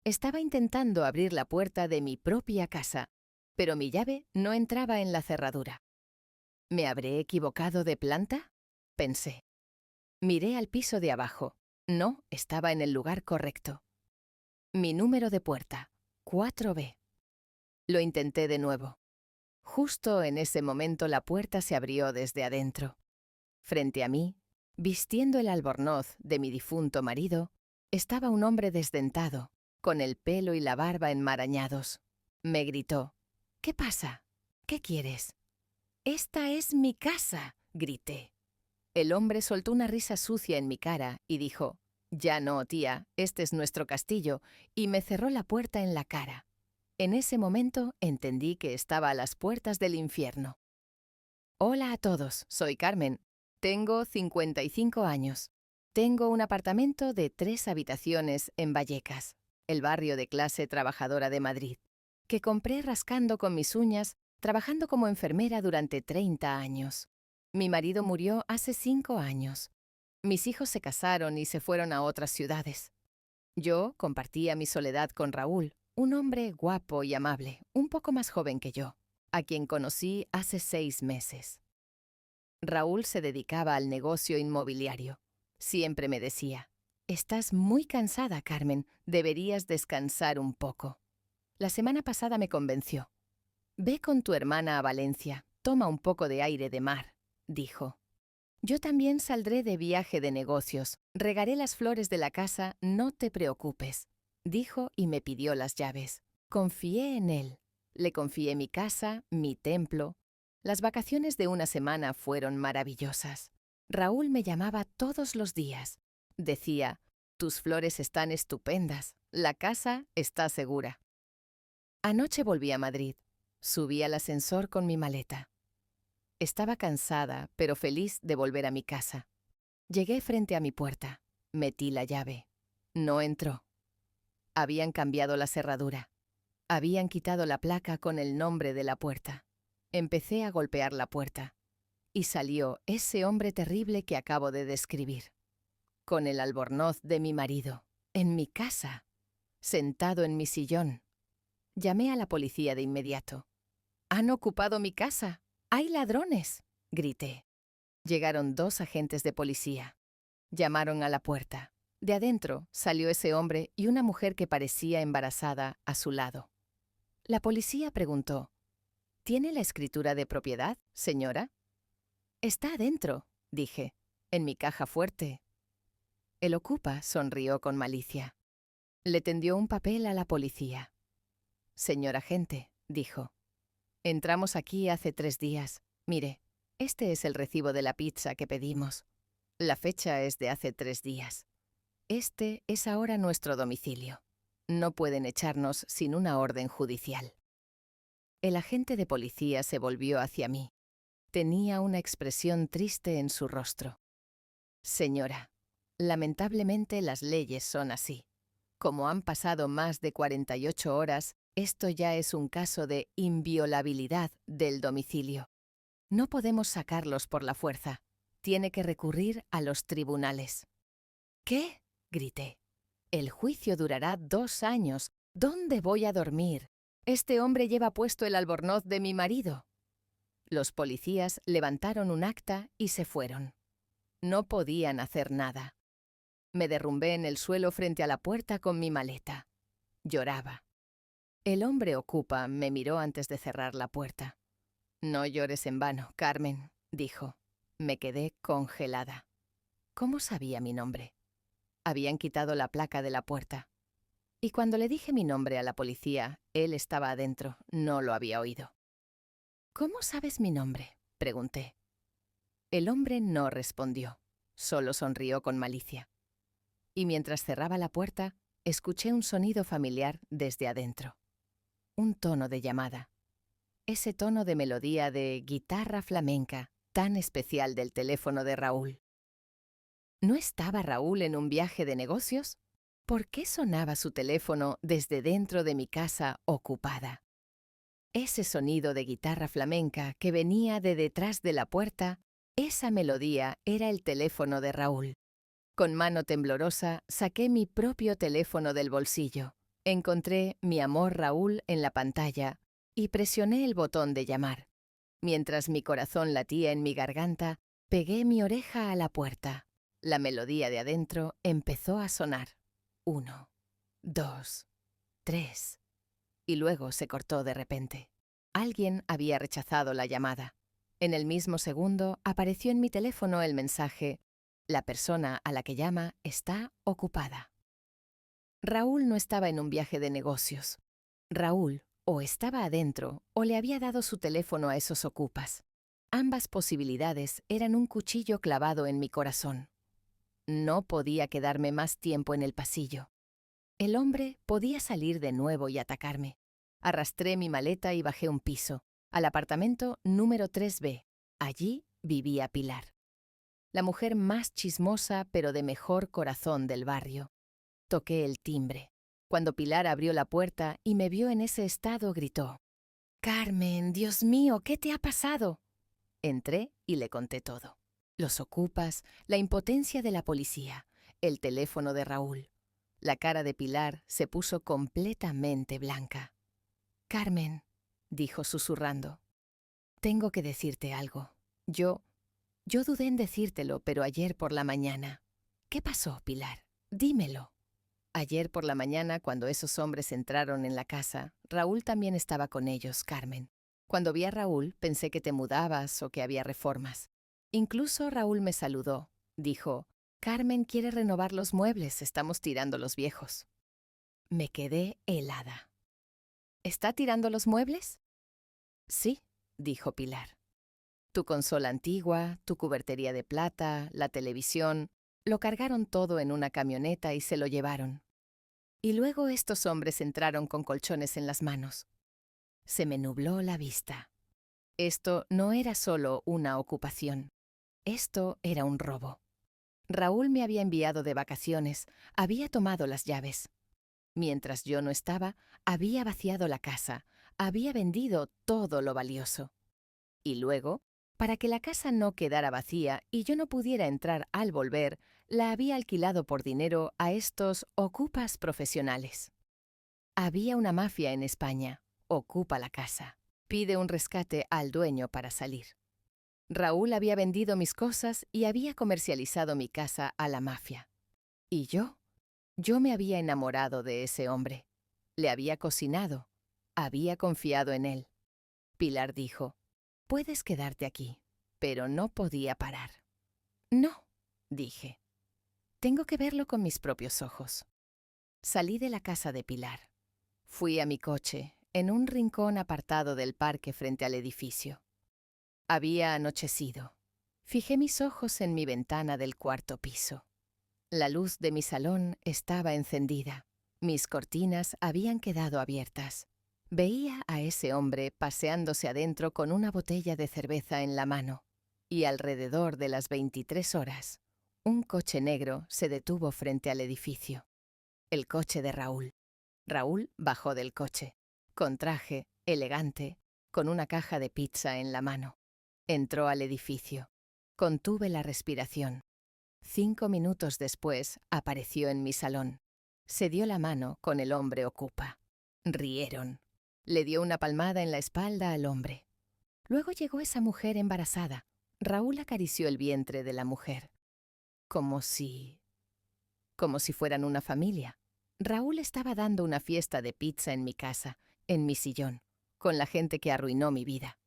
Estaba intentando abrir la puerta de mi propia casa, pero mi llave no entraba en la cerradura. ¿Me habré equivocado de planta?, pensé. Miré al piso de abajo. No, estaba en el lugar correcto. Mi número de puerta, 4B. Lo intenté de nuevo. Justo en ese momento la puerta se abrió desde adentro. Frente a mí, vistiendo el albornoz de mi difunto marido, estaba un hombre desdentado, con el pelo y la barba enmarañados. Me gritó: «¿Qué pasa? ¿Qué quieres?» «Esta es mi casa», grité. El hombre soltó una risa sucia en mi cara y dijo: «Ya no, tía, este es nuestro castillo», y me cerró la puerta en la cara. En ese momento entendí que estaba a las puertas del infierno. Hola a todos, soy Carmen. Tengo 55 años. Tengo un apartamento de 3 habitaciones en Vallecas, el barrio de clase trabajadora de Madrid, que compré rascando con mis uñas, trabajando como enfermera durante 30 años. Mi marido murió hace 5 años. Mis hijos se casaron y se fueron a otras ciudades. Yo compartía mi soledad con Raúl, un hombre guapo y amable, un poco más joven que yo, a quien conocí hace 6 meses. Raúl se dedicaba al negocio inmobiliario. Siempre me decía: «Estás muy cansada, Carmen, deberías descansar un poco». La semana pasada me convenció. «Ve con tu hermana a Valencia, toma un poco de aire de mar», dijo. «Yo también saldré de viaje de negocios, regaré las flores de la casa, no te preocupes», dijo y me pidió las llaves. Confié en él. Le confié mi casa, mi templo. Las vacaciones de una semana fueron maravillosas. Raúl me llamaba todos los días. Decía: «Tus flores están estupendas, la casa está segura». Anoche volví a Madrid. Subí al ascensor con mi maleta. Estaba cansada, pero feliz de volver a mi casa. Llegué frente a mi puerta. Metí la llave. No entró. Habían cambiado la cerradura. Habían quitado la placa con el nombre de la puerta. Empecé a golpear la puerta. Y salió ese hombre terrible que acabo de describir. Con el albornoz de mi marido. En mi casa. Sentado en mi sillón. Llamé a la policía de inmediato. «¡Han ocupado mi casa! ¡Hay ladrones!», grité. Llegaron 2 agentes de policía. Llamaron a la puerta. De adentro salió ese hombre y una mujer que parecía embarazada a su lado. La policía preguntó: «¿Tiene la escritura de propiedad, señora?» «Está adentro», dije, «en mi caja fuerte». El ocupa sonrió con malicia. Le tendió un papel a la policía. «Señor agente», dijo, «entramos aquí hace 3 días. Mire, este es el recibo de la pizza que pedimos. La fecha es de hace 3 días. Este es ahora nuestro domicilio. No pueden echarnos sin una orden judicial». El agente de policía se volvió hacia mí. Tenía una expresión triste en su rostro. «Señora, lamentablemente las leyes son así. Como han pasado más de 48 horas, esto ya es un caso de inviolabilidad del domicilio. No podemos sacarlos por la fuerza. Tiene que recurrir a los tribunales». «¿Qué?», grité. «El juicio durará 2 años. ¿Dónde voy a dormir? Este hombre lleva puesto el albornoz de mi marido». Los policías levantaron un acta y se fueron. No podían hacer nada. Me derrumbé en el suelo frente a la puerta con mi maleta. Lloraba. El hombre ocupa me miró antes de cerrar la puerta. «No llores en vano, Carmen», dijo. Me quedé congelada. ¿Cómo sabía mi nombre? Habían quitado la placa de la puerta. Y cuando le dije mi nombre a la policía, él estaba adentro, no lo había oído. «¿Cómo sabes mi nombre?», pregunté. El hombre no respondió, solo sonrió con malicia. Y mientras cerraba la puerta, escuché un sonido familiar desde adentro. Un tono de llamada. Ese tono de melodía de guitarra flamenca, tan especial del teléfono de Raúl. ¿No estaba Raúl en un viaje de negocios? ¿Por qué sonaba su teléfono desde dentro de mi casa ocupada? Ese sonido de guitarra flamenca que venía de detrás de la puerta, esa melodía era el teléfono de Raúl. Con mano temblorosa saqué mi propio teléfono del bolsillo. Encontré Mi amor Raúl en la pantalla y presioné el botón de llamar. Mientras mi corazón latía en mi garganta, pegué mi oreja a la puerta. La melodía de adentro empezó a sonar. 1, 2, 3. Y luego se cortó de repente. Alguien había rechazado la llamada. En el mismo segundo apareció en mi teléfono el mensaje: la persona a la que llama está ocupada. Raúl no estaba en un viaje de negocios. Raúl o estaba adentro o le había dado su teléfono a esos ocupas. Ambas posibilidades eran un cuchillo clavado en mi corazón. No podía quedarme más tiempo en el pasillo. El hombre podía salir de nuevo y atacarme. Arrastré mi maleta y bajé un piso, al apartamento número 3B. Allí vivía Pilar, la mujer más chismosa pero de mejor corazón del barrio. Toqué el timbre. Cuando Pilar abrió la puerta y me vio en ese estado, gritó: «Carmen, Dios mío, ¿qué te ha pasado?». Entré y le conté todo. Los ocupas, la impotencia de la policía, el teléfono de Raúl. La cara de Pilar se puso completamente blanca. «Carmen», dijo susurrando, «tengo que decirte algo. Yo dudé en decírtelo, pero ayer por la mañana». «¿Qué pasó, Pilar? Dímelo». «Ayer por la mañana, cuando esos hombres entraron en la casa, Raúl también estaba con ellos, Carmen. Cuando vi a Raúl, pensé que te mudabas o que había reformas. Incluso Raúl me saludó. Dijo: «Carmen quiere renovar los muebles, estamos tirando los viejos». Me quedé helada. «¿Está tirando los muebles?». «Sí», dijo Pilar. «Tu consola antigua, tu cubertería de plata, la televisión, lo cargaron todo en una camioneta y se lo llevaron. Y luego estos hombres entraron con colchones en las manos». Se me nubló la vista. Esto no era solo una ocupación. Esto era un robo. Raúl me había enviado de vacaciones, había tomado las llaves. Mientras yo no estaba, había vaciado la casa, había vendido todo lo valioso. Y luego, para que la casa no quedara vacía y yo no pudiera entrar al volver, la había alquilado por dinero a estos ocupas profesionales. Había una mafia en España. Ocupa la casa. Pide un rescate al dueño para salir. Raúl había vendido mis cosas y había comercializado mi casa a la mafia. Y yo me había enamorado de ese hombre. Le había cocinado. Había confiado en él. Pilar dijo: «Puedes quedarte aquí», pero no podía parar. «No», dije. «Tengo que verlo con mis propios ojos». Salí de la casa de Pilar. Fui a mi coche, en un rincón apartado del parque frente al edificio. Había anochecido. Fijé mis ojos en mi ventana del cuarto piso. La luz de mi salón estaba encendida. Mis cortinas habían quedado abiertas. Veía a ese hombre paseándose adentro con una botella de cerveza en la mano. Y alrededor de las 23 horas, un coche negro se detuvo frente al edificio. El coche de Raúl. Raúl bajó del coche, con traje, elegante, con una caja de pizza en la mano. Entró al edificio. Contuve la respiración. 5 minutos después apareció en mi salón. Se dio la mano con el hombre ocupa. Rieron. Le dio una palmada en la espalda al hombre. Luego llegó esa mujer embarazada. Raúl acarició el vientre de la mujer. Como si fueran una familia. Raúl estaba dando una fiesta de pizza en mi casa, en mi sillón, con la gente que arruinó mi vida.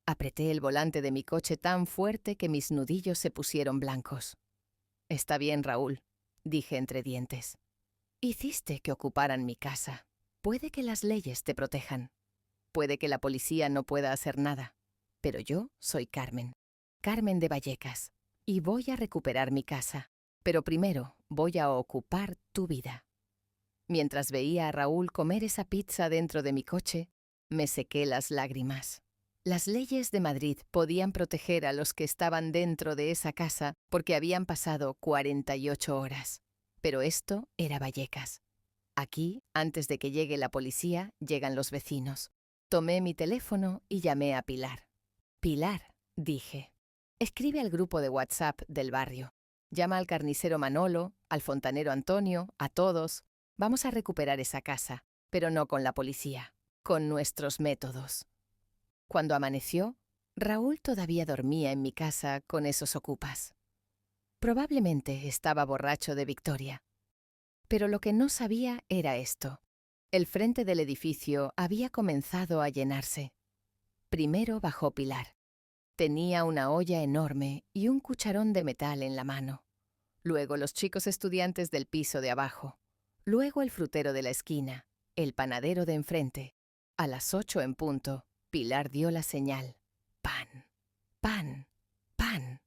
Apreté el volante de mi coche tan fuerte que mis nudillos se pusieron blancos. «Está bien, Raúl», dije entre dientes. «Hiciste que ocuparan mi casa. Puede que las leyes te protejan. Puede que la policía no pueda hacer nada. Pero yo soy Carmen. Carmen de Vallecas. Y voy a recuperar mi casa. Pero primero voy a ocupar tu vida». Mientras veía a Raúl comer esa pizza dentro de mi coche, me sequé las lágrimas. Las leyes de Madrid podían proteger a los que estaban dentro de esa casa porque habían pasado 48 horas. Pero esto era Vallecas. Aquí, antes de que llegue la policía, llegan los vecinos. Tomé mi teléfono y llamé a Pilar. «Pilar», dije, «escribe al grupo de WhatsApp del barrio. Llama al carnicero Manolo, al fontanero Antonio, a todos. Vamos a recuperar esa casa, pero no con la policía, con nuestros métodos. Cuando amaneció, Raúl todavía dormía en mi casa con esos ocupas. Probablemente estaba borracho de victoria. Pero lo que no sabía era esto. El frente del edificio había comenzado a llenarse. Primero bajó Pilar. Tenía una olla enorme y un cucharón de metal en la mano. Luego los chicos estudiantes del piso de abajo. Luego el frutero de la esquina, el panadero de enfrente. A las 8 en punto, Pilar dio la señal. Pan, pan, pan.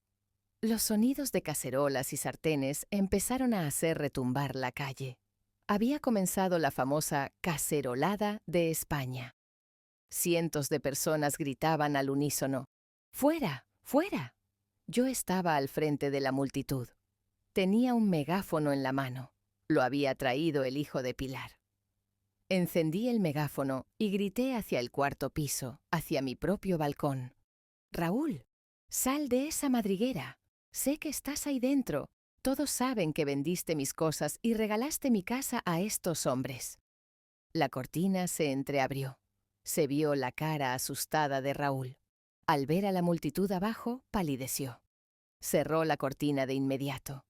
Los sonidos de cacerolas y sartenes empezaron a hacer retumbar la calle. Había comenzado la famosa cacerolada de España. Cientos de personas gritaban al unísono: ¡Fuera! ¡Fuera! Yo estaba al frente de la multitud. Tenía un megáfono en la mano. Lo había traído el hijo de Pilar. Encendí el megáfono y grité hacia el cuarto piso, hacia mi propio balcón. «Raúl, sal de esa madriguera. Sé que estás ahí dentro. Todos saben que vendiste mis cosas y regalaste mi casa a estos hombres». La cortina se entreabrió. Se vio la cara asustada de Raúl. Al ver a la multitud abajo, palideció. Cerró la cortina de inmediato.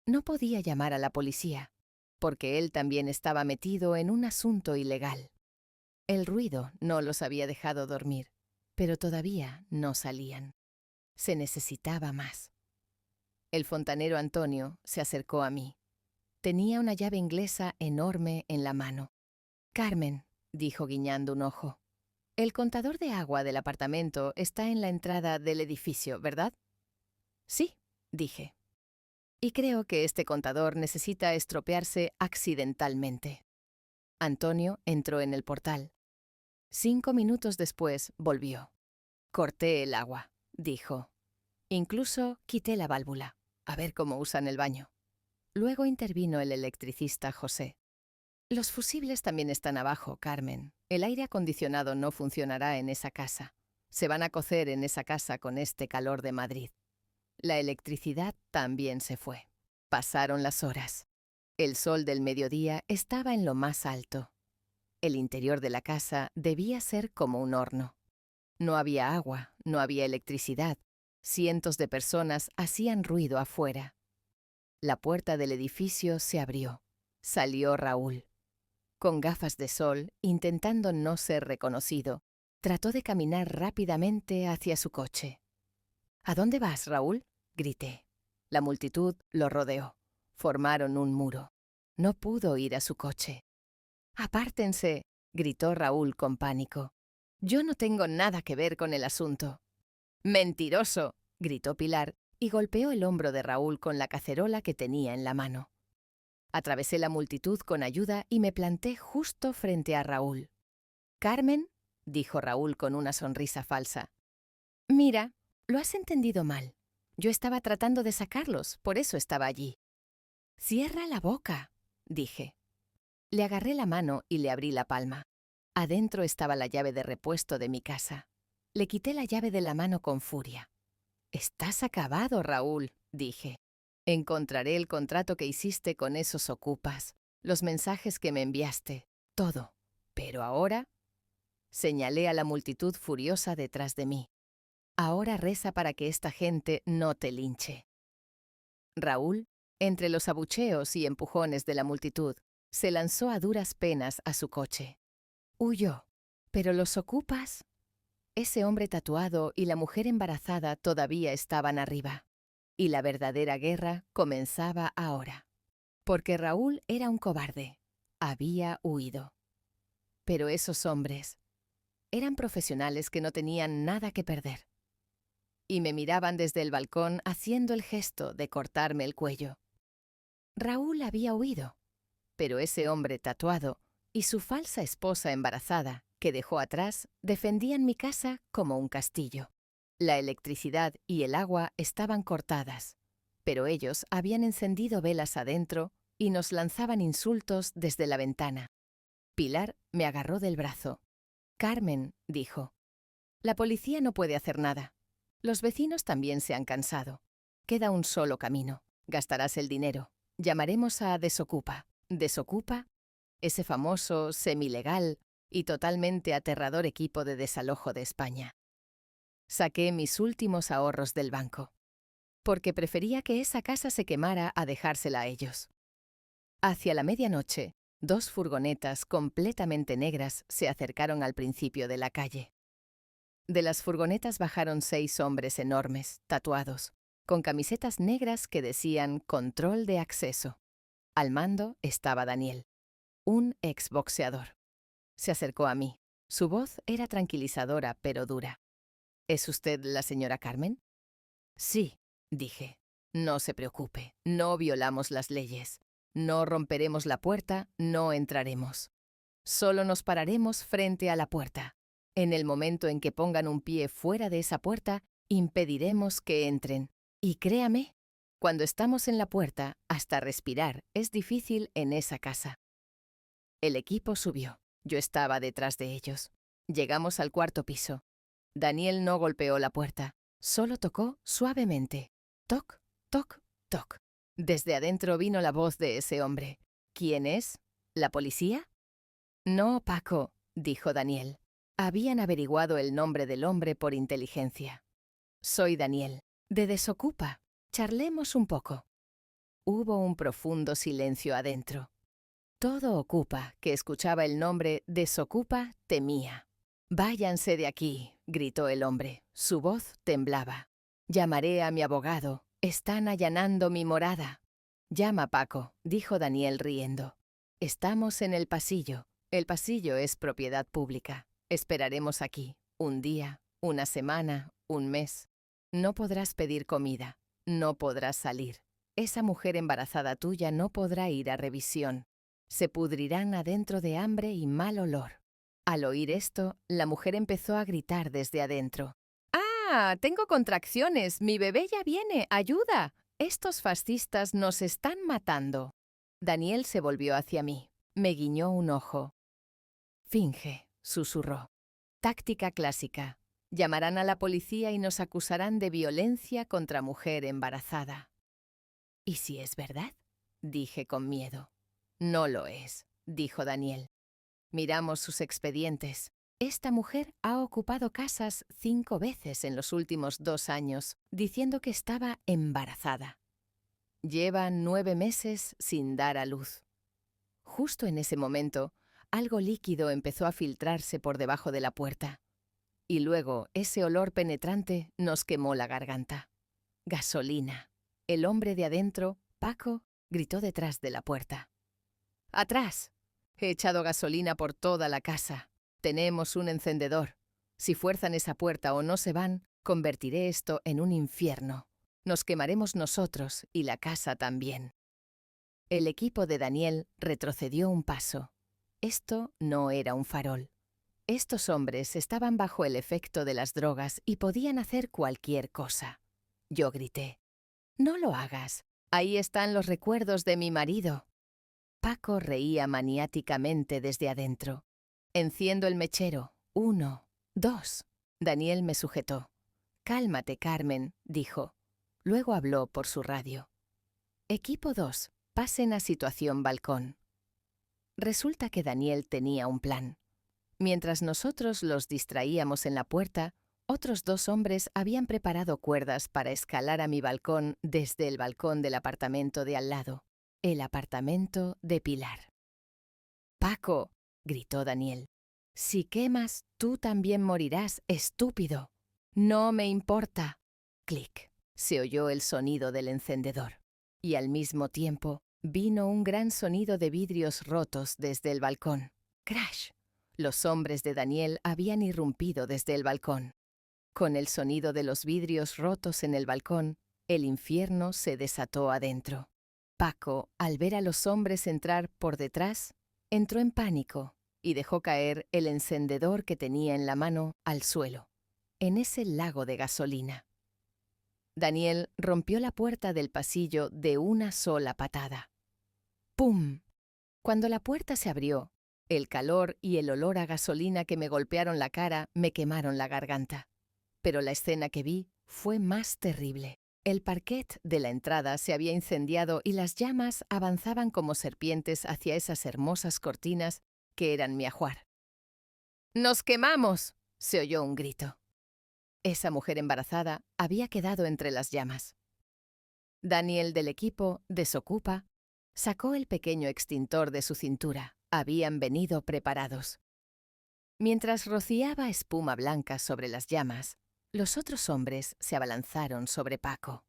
No podía llamar a la policía, porque él también estaba metido en un asunto ilegal. El ruido no los había dejado dormir, pero todavía no salían. Se necesitaba más. El fontanero Antonio se acercó a mí. Tenía una llave inglesa enorme en la mano. «Carmen», dijo guiñando un ojo, «el contador de agua del apartamento está en la entrada del edificio, ¿verdad?» «Sí», dije. «Y creo que este contador necesita estropearse accidentalmente». Antonio entró en el portal. 5 minutos después volvió. «Corté el agua», dijo. «Incluso quité la válvula. A ver cómo usan el baño». Luego intervino el electricista José. «Los fusibles también están abajo, Carmen. El aire acondicionado no funcionará en esa casa. Se van a cocer en esa casa con este calor de Madrid». La electricidad también se fue. Pasaron las horas. El sol del mediodía estaba en lo más alto. El interior de la casa debía ser como un horno. No había agua, no había electricidad. Cientos de personas hacían ruido afuera. La puerta del edificio se abrió. Salió Raúl. Con gafas de sol, intentando no ser reconocido, trató de caminar rápidamente hacia su coche. «¿A dónde vas, Raúl?», grité. La multitud lo rodeó. Formaron un muro. No pudo ir a su coche. «¡Apártense!», gritó Raúl con pánico. «Yo no tengo nada que ver con el asunto». «¡Mentiroso!», gritó Pilar y golpeó el hombro de Raúl con la cacerola que tenía en la mano. Atravesé la multitud con ayuda y me planté justo frente a Raúl. «Carmen», dijo Raúl con una sonrisa falsa. «Mira, lo has entendido mal. Yo estaba tratando de sacarlos, por eso estaba allí». «Cierra la boca», dije. Le agarré la mano y le abrí la palma. Adentro estaba la llave de repuesto de mi casa. Le quité la llave de la mano con furia. «Estás acabado, Raúl», dije. «Encontraré el contrato que hiciste con esos ocupas, los mensajes que me enviaste, todo. Pero ahora…» Señalé a la multitud furiosa detrás de mí. «Ahora reza para que esta gente no te linche». Raúl, entre los abucheos y empujones de la multitud, se lanzó a duras penas a su coche. Huyó. Pero los ocupas… Ese hombre tatuado y la mujer embarazada todavía estaban arriba. Y la verdadera guerra comenzaba ahora. Porque Raúl era un cobarde. Había huido. Pero esos hombres eran profesionales que no tenían nada que perder. Y me miraban desde el balcón haciendo el gesto de cortarme el cuello. Raúl había huido. Pero ese hombre tatuado y su falsa esposa embarazada, que dejó atrás, defendían mi casa como un castillo. La electricidad y el agua estaban cortadas, pero ellos habían encendido velas adentro y nos lanzaban insultos desde la ventana. Pilar me agarró del brazo. «Carmen», dijo, «la policía no puede hacer nada. Los vecinos también se han cansado. Queda un solo camino. Gastarás el dinero. Llamaremos a Desocupa. Desocupa ese famoso, semilegal y totalmente aterrador equipo de desalojo de España. Saqué mis últimos ahorros del banco, porque prefería que esa casa se quemara a dejársela a ellos. Hacia la medianoche, 2 furgonetas completamente negras se acercaron al principio de la calle. De las furgonetas bajaron 6 hombres enormes, tatuados, con camisetas negras que decían «Control de acceso». Al mando estaba Daniel, un exboxeador. Se acercó a mí. Su voz era tranquilizadora pero dura. ¿Es usted la señora Carmen? Sí, dije. No se preocupe, no violamos las leyes. No romperemos la puerta, no entraremos. Solo nos pararemos frente a la puerta. En el momento en que pongan un pie fuera de esa puerta, impediremos que entren. Y créame, cuando estamos en la puerta, hasta respirar es difícil en esa casa. El equipo subió. Yo estaba detrás de ellos. Llegamos al 4º piso. Daniel no golpeó la puerta, solo tocó suavemente. Toc, toc, toc. Desde adentro vino la voz de ese hombre. ¿Quién es? ¿La policía? No, Paco, dijo Daniel. Habían averiguado el nombre del hombre por inteligencia. Soy Daniel, de Desocupa. Charlemos un poco. Hubo un profundo silencio adentro. Todo Ocupa, que escuchaba el nombre Desocupa, temía. «Váyanse de aquí», gritó el hombre. Su voz temblaba. «Llamaré a mi abogado. Están allanando mi morada». «Llama, Paco», dijo Daniel riendo. «Estamos en el pasillo. El pasillo es propiedad pública. Esperaremos aquí. Un día, una semana, un mes. No podrás pedir comida. No podrás salir. Esa mujer embarazada tuya no podrá ir a revisión. Se pudrirán adentro de hambre y mal olor». Al oír esto, la mujer empezó a gritar desde adentro. «¡Ah! Tengo contracciones. Mi bebé ya viene. ¡Ayuda! Estos fascistas nos están matando». Daniel se volvió hacia mí. Me guiñó un ojo. «Finge», susurró. «Táctica clásica. Llamarán a la policía y nos acusarán de violencia contra mujer embarazada». «¿Y si es verdad?», dije con miedo. «No lo es», dijo Daniel. Miramos sus expedientes. Esta mujer ha ocupado casas 5 veces en los últimos 2 años, diciendo que estaba embarazada. Lleva 9 meses sin dar a luz. Justo en ese momento, algo líquido empezó a filtrarse por debajo de la puerta. Y luego ese olor penetrante nos quemó la garganta. «Gasolina». El hombre de adentro, Paco, gritó detrás de la puerta. «¡Atrás! He echado gasolina por toda la casa. Tenemos un encendedor. Si fuerzan esa puerta o no se van, convertiré esto en un infierno. Nos quemaremos nosotros y la casa también». El equipo de Daniel retrocedió un paso. Esto no era un farol. Estos hombres estaban bajo el efecto de las drogas y podían hacer cualquier cosa. Yo grité. «No lo hagas. Ahí están los recuerdos de mi marido». Paco reía maniáticamente desde adentro. «Enciendo el mechero. 1, 2. Daniel me sujetó. «Cálmate, Carmen», dijo. Luego habló por su radio. «Equipo 2, pasen a situación balcón». Resulta que Daniel tenía un plan. Mientras nosotros los distraíamos en la puerta, otros 2 hombres habían preparado cuerdas para escalar a mi balcón desde el balcón del apartamento de al lado. El apartamento de Pilar. «Paco», gritó Daniel, «si quemas, tú también morirás, estúpido». «No me importa». Clic. Se oyó el sonido del encendedor. Y al mismo tiempo, vino un gran sonido de vidrios rotos desde el balcón. ¡Crash! Los hombres de Daniel habían irrumpido desde el balcón. Con el sonido de los vidrios rotos en el balcón, el infierno se desató adentro. Paco, al ver a los hombres entrar por detrás, entró en pánico y dejó caer el encendedor que tenía en la mano al suelo, en ese lago de gasolina. Daniel rompió la puerta del pasillo de una sola patada. ¡Pum! Cuando la puerta se abrió, el calor y el olor a gasolina que me golpearon la cara me quemaron la garganta. Pero la escena que vi fue más terrible. El parquet de la entrada se había incendiado y las llamas avanzaban como serpientes hacia esas hermosas cortinas que eran mi ajuar. ¡Nos quemamos!, se oyó un grito. Esa mujer embarazada había quedado entre las llamas. Daniel del equipo Desocupa sacó el pequeño extintor de su cintura. Habían venido preparados. Mientras rociaba espuma blanca sobre las llamas, los otros hombres se abalanzaron sobre Paco.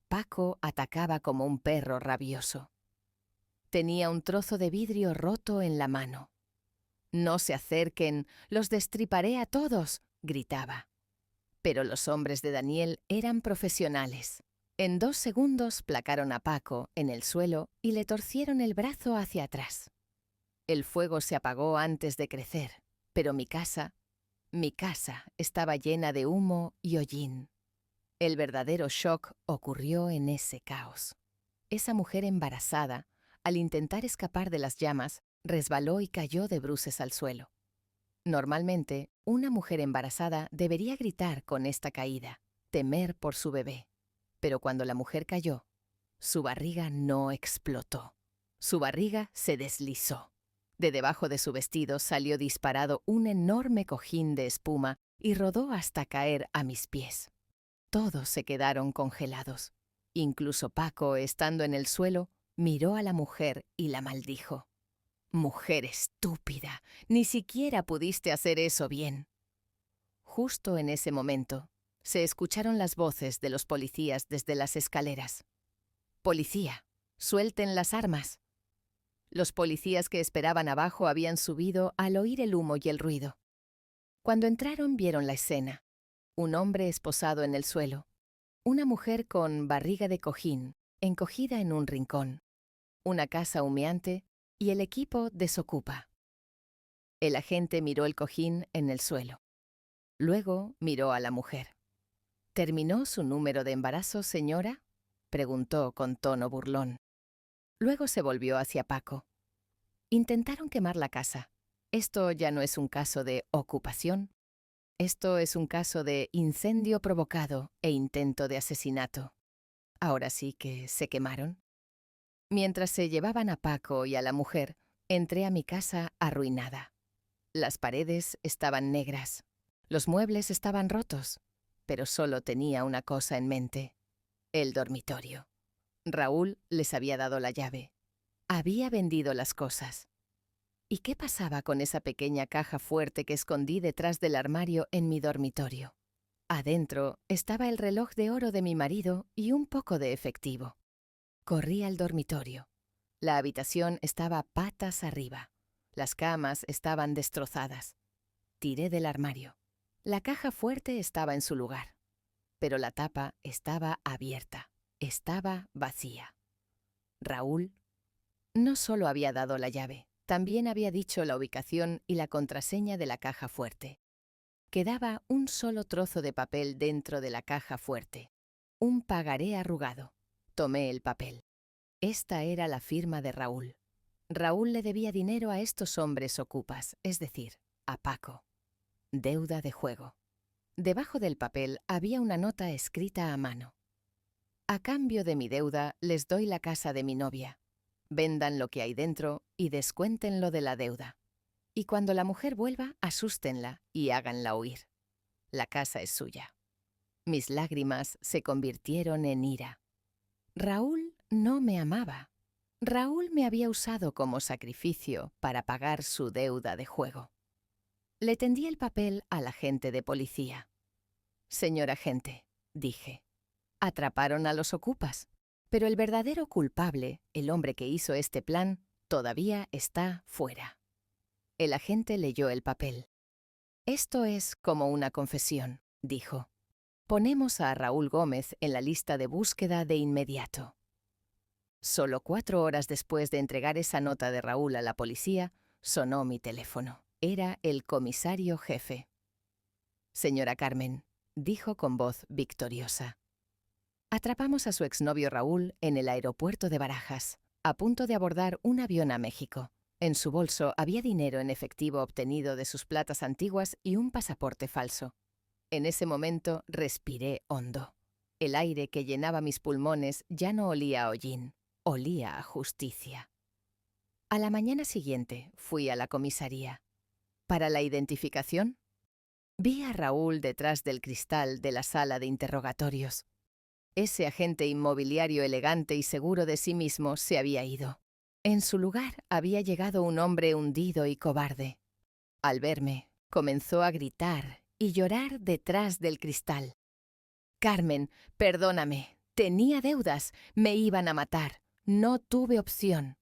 Paco atacaba como un perro rabioso. Tenía un trozo de vidrio roto en la mano. «¡No se acerquen! ¡Los destriparé a todos!», gritaba. Pero los hombres de Daniel eran profesionales. En 2 segundos placaron a Paco en el suelo y le torcieron el brazo hacia atrás. El fuego se apagó antes de crecer, pero mi casa estaba llena de humo y hollín. El verdadero shock ocurrió en ese caos. Esa mujer embarazada, al intentar escapar de las llamas, resbaló y cayó de bruces al suelo. Normalmente, una mujer embarazada debería gritar con esta caída, temer por su bebé. Pero cuando la mujer cayó, su barriga no explotó. Su barriga se deslizó. De debajo de su vestido salió disparado un enorme cojín de espuma y rodó hasta caer a mis pies. Todos se quedaron congelados. Incluso Paco, estando en el suelo, miró a la mujer y la maldijo. «Mujer estúpida, ni siquiera pudiste hacer eso bien». Justo en ese momento, se escucharon las voces de los policías desde las escaleras. «Policía, suelten las armas». Los policías que esperaban abajo habían subido al oír el humo y el ruido. Cuando entraron vieron la escena. Un hombre esposado en el suelo. Una mujer con barriga de cojín, encogida en un rincón. Una casa humeante y el equipo Desocupa. El agente miró el cojín en el suelo. Luego miró a la mujer. «¿Terminó su número de embarazo, señora?», preguntó con tono burlón. Luego se volvió hacia Paco. «Intentaron quemar la casa. Esto ya no es un caso de ocupación. Esto es un caso de incendio provocado e intento de asesinato. Ahora sí que se quemaron». Mientras se llevaban a Paco y a la mujer, entré a mi casa arruinada. Las paredes estaban negras. Los muebles estaban rotos. Pero solo tenía una cosa en mente: el dormitorio. Raúl les había dado la llave. Había vendido las cosas. ¿Y qué pasaba con esa pequeña caja fuerte que escondí detrás del armario en mi dormitorio? Adentro estaba el reloj de oro de mi marido y un poco de efectivo. Corrí al dormitorio. La habitación estaba patas arriba. Las camas estaban destrozadas. Tiré del armario. La caja fuerte estaba en su lugar. Pero la tapa estaba abierta. Estaba vacía. Raúl no solo había dado la llave, también había dicho la ubicación y la contraseña de la caja fuerte. Quedaba un solo trozo de papel dentro de la caja fuerte. Un pagaré arrugado. Tomé el papel. Esta era la firma de Raúl. Raúl le debía dinero a estos hombres ocupas, es decir, a Paco. Deuda de juego. Debajo del papel había una nota escrita a mano. «A cambio de mi deuda, les doy la casa de mi novia. Vendan lo que hay dentro y descuéntenlo de la deuda. Y cuando la mujer vuelva, asústenla y háganla huir. La casa es suya». Mis lágrimas se convirtieron en ira. Raúl no me amaba. Raúl me había usado como sacrificio para pagar su deuda de juego. Le tendí el papel al agente de policía. «Señor agente», dije, «atraparon a los ocupas, pero el verdadero culpable, el hombre que hizo este plan, todavía está fuera». El agente leyó el papel. «Esto es como una confesión», dijo. «Ponemos a Raúl Gómez en la lista de búsqueda de inmediato». Solo 4 horas después de entregar esa nota de Raúl a la policía, sonó mi teléfono. Era el comisario jefe. «Señora Carmen», dijo con voz victoriosa, «atrapamos a su exnovio Raúl en el aeropuerto de Barajas, a punto de abordar un avión a México. En su bolso había dinero en efectivo obtenido de sus platas antiguas y un pasaporte falso». En ese momento respiré hondo. El aire que llenaba mis pulmones ya no olía a hollín, olía a justicia. A la mañana siguiente fui a la comisaría. Para la identificación, vi a Raúl detrás del cristal de la sala de interrogatorios. Ese agente inmobiliario elegante y seguro de sí mismo se había ido. En su lugar había llegado un hombre hundido y cobarde. Al verme, comenzó a gritar y llorar detrás del cristal. «Carmen, perdóname. Tenía deudas. Me iban a matar. No tuve opción».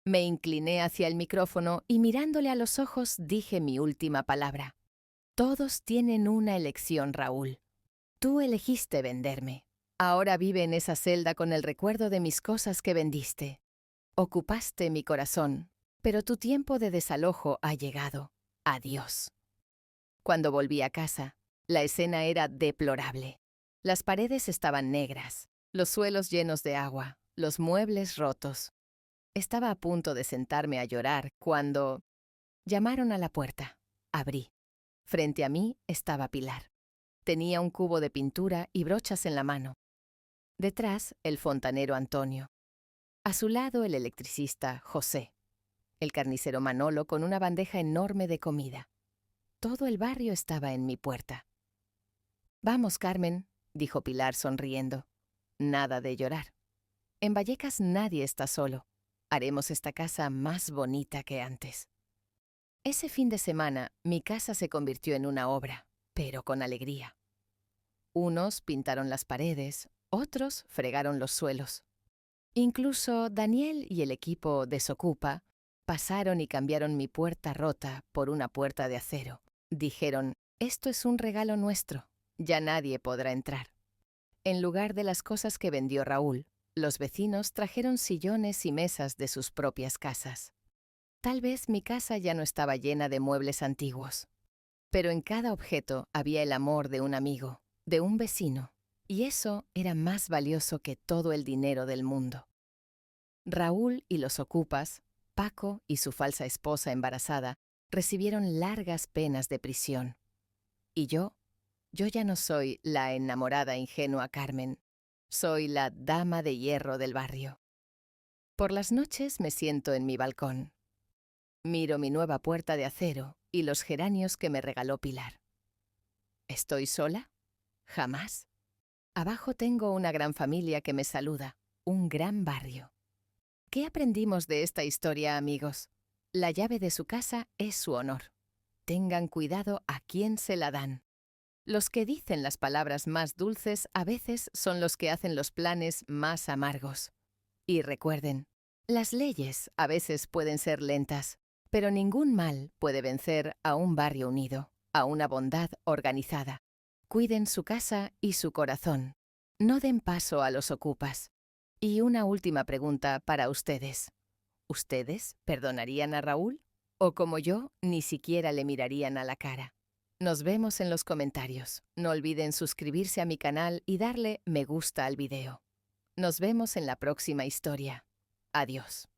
Me incliné hacia el micrófono y mirándole a los ojos dije mi última palabra. «Todos tienen una elección, Raúl. Tú elegiste venderme. Ahora vive en esa celda con el recuerdo de mis cosas que vendiste. Ocupaste mi corazón, pero tu tiempo de desalojo ha llegado. Adiós». Cuando volví a casa, la escena era deplorable. Las paredes estaban negras, los suelos llenos de agua, los muebles rotos. Estaba a punto de sentarme a llorar cuando llamaron a la puerta. Abrí. Frente a mí estaba Pilar. Tenía un cubo de pintura y brochas en la mano. Detrás, el fontanero Antonio. A su lado, el electricista José. El carnicero Manolo con una bandeja enorme de comida. Todo el barrio estaba en mi puerta. «Vamos, Carmen», dijo Pilar sonriendo. «Nada de llorar. En Vallecas nadie está solo. Haremos esta casa más bonita que antes». Ese fin de semana, mi casa se convirtió en una obra, pero con alegría. Unos pintaron las paredes, otros fregaron los suelos. Incluso Daniel y el equipo Desocupa pasaron y cambiaron mi puerta rota por una puerta de acero. Dijeron, «Esto es un regalo nuestro, ya nadie podrá entrar». En lugar de las cosas que vendió Raúl, los vecinos trajeron sillones y mesas de sus propias casas. Tal vez mi casa ya no estaba llena de muebles antiguos, pero en cada objeto había el amor de un amigo, de un vecino, y eso era más valioso que todo el dinero del mundo. Raúl y los ocupas, Paco y su falsa esposa embarazada, recibieron largas penas de prisión. Y yo ya no soy la enamorada ingenua Carmen, soy la dama de hierro del barrio. Por las noches me siento en mi balcón. Miro mi nueva puerta de acero y los geranios que me regaló Pilar. ¿Estoy sola? Jamás. Abajo tengo una gran familia que me saluda, un gran barrio. ¿Qué aprendimos de esta historia, amigos? La llave de su casa es su honor. Tengan cuidado a quién se la dan. Los que dicen las palabras más dulces a veces son los que hacen los planes más amargos. Y recuerden, las leyes a veces pueden ser lentas, pero ningún mal puede vencer a un barrio unido, a una bondad organizada. Cuiden su casa y su corazón. No den paso a los ocupas. Y una última pregunta para ustedes. ¿Ustedes perdonarían a Raúl? ¿O como yo, ni siquiera le mirarían a la cara? Nos vemos en los comentarios. No olviden suscribirse a mi canal y darle me gusta al video. Nos vemos en la próxima historia. Adiós.